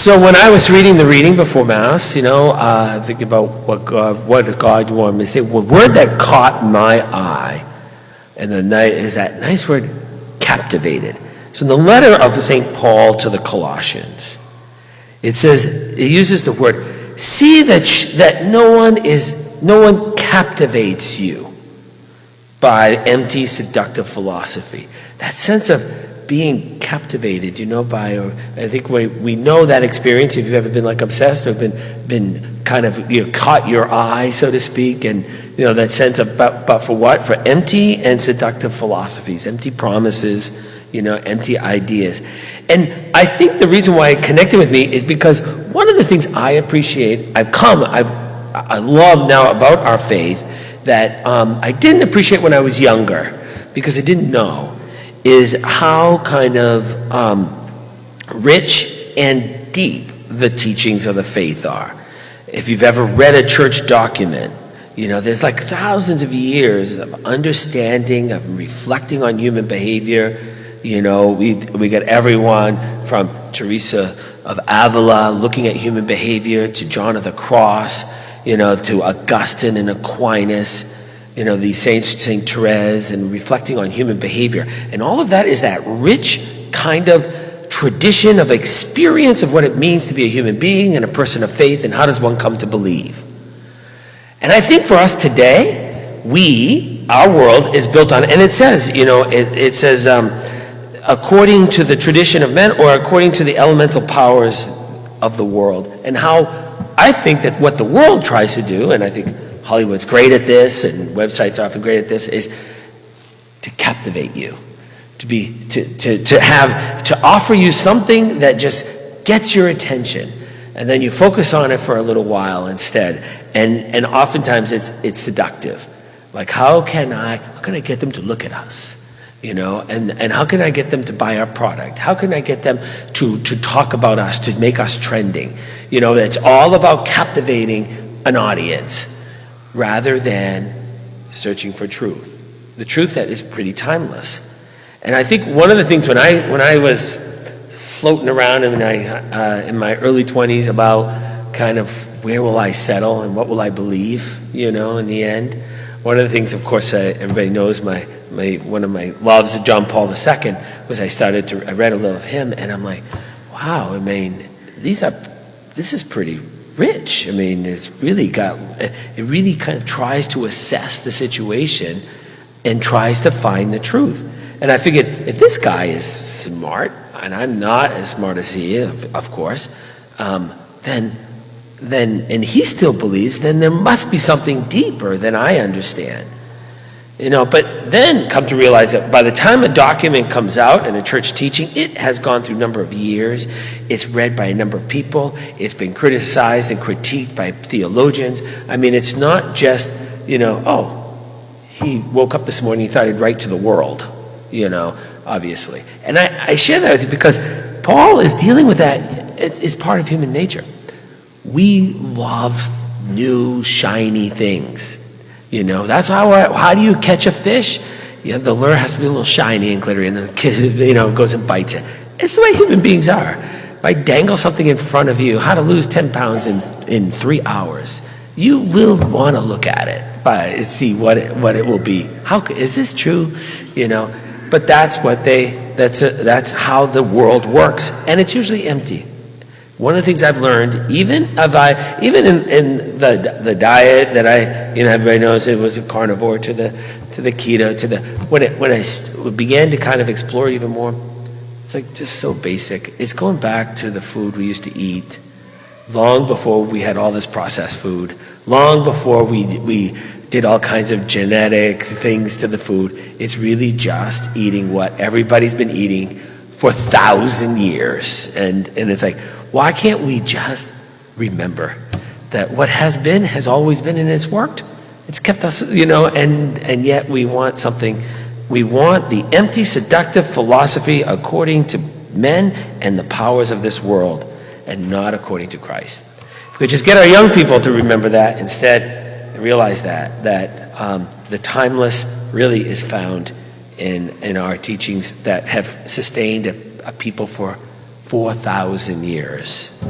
So when I was reading the reading before Mass, thinking about what God wanted me to say, the word that caught my eye, and the night is that nice word, captivated. So in the letter of St. Paul to the Colossians, it uses the word, see that no one captivates you by empty seductive philosophy. That sense of being captivated, by, or I think we know that experience if you've ever been like obsessed or been kind of caught your eye, so to speak, and that sense of but for what? For empty and seductive philosophies, empty promises, empty ideas. And I think the reason why it connected with me is because one of the things I appreciate, I love now about our faith that I didn't appreciate when I was younger because I didn't know, is how kind of rich and deep the teachings of the faith are. If you've ever read a church document, there's like thousands of years of understanding, of reflecting on human behavior. We got everyone from Teresa of Avila looking at human behavior to John of the Cross, to Augustine and Aquinas, these saints, Saint Therese, and reflecting on human behavior. And all of that is that rich kind of tradition of experience of what it means to be a human being and a person of faith, and how does one come to believe. And I think for us today, our world is built on, and it says, it says, according to the tradition of men or according to the elemental powers of the world. And how I think that what the world tries to do, and I think Hollywood's great at this, and websites are often great at this, is to captivate you, to offer you something that just gets your attention, and then you focus on it for a little while instead. And oftentimes it's seductive. Like how can I get them to look at us? And how can I get them to buy our product? How can I get them to talk about us, to make us trending? It's all about captivating an audience rather than searching for truth. The truth that is pretty timeless. And I think one of the things when I was floating around in my early 20s about kind of where will I settle and what will I believe, in the end. One of the things, of course, everybody knows one of my loves of John Paul II was I read a little of him, and I'm like, wow, this is pretty rich. It really kind of tries to assess the situation and tries to find the truth. And I figured, if this guy is smart, and I'm not as smart as he is, of course, then and he still believes, then there must be something deeper than I understand. But then come to realize that by the time a document comes out in a church teaching, it has gone through a number of years. It's read by a number of people. It's been criticized and critiqued by theologians. It's not just, he woke up this morning, he thought he'd write to the world, obviously. And I share that with you because Paul is dealing with that. It's part of human nature. We love new, shiny things. That's how do you catch a fish? The lure has to be a little shiny and glittery, and the kid, goes and bites it. It's the way human beings are. If I dangle something in front of you, how to lose 10 pounds in 3 hours, you will want to look at it, but see what it will be. Is this true? But that's how the world works, and it's usually empty. One of the things I've learned, even in the diet that everybody knows it was a carnivore to the keto when I began to kind of explore even more, it's like just so basic. It's going back to the food we used to eat long before we had all this processed food, long before we did all kinds of genetic things to the food. It's really just eating what everybody's been eating for 1,000 years, and it's like, why can't we just remember that what has been has always been, and it's worked? It's kept us, and yet we want something. We want the empty, seductive philosophy according to men and the powers of this world, and not according to Christ. If we just get our young people to remember that instead, and realize that the timeless really is found in our teachings that have sustained a people for 4,000 years.